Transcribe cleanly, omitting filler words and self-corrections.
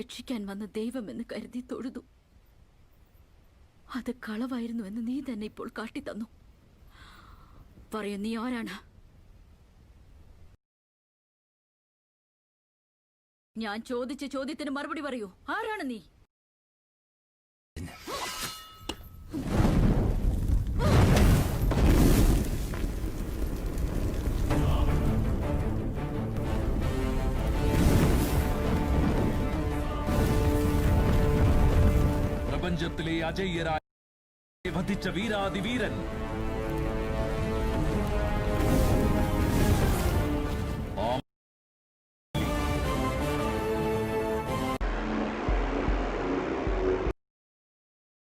രക്ഷിക്കാൻ വന്ന ദൈവമെന്ന് കരുതി തൊഴുതു. അത് കളവായിരുന്നുവെന്ന് നീ തന്നെ ഇപ്പോൾ കാട്ടിത്തന്നു. പറയൂ, നീ ആരാണ്? ഞാൻ ചോദിച്ച ചോദ്യത്തിന് മറുപടി പറയൂ. ആരാണ് നീ? പ്രപഞ്ചത്തിലെ അജയ്യരായ വധിച്ച വീരാതിവീരൻ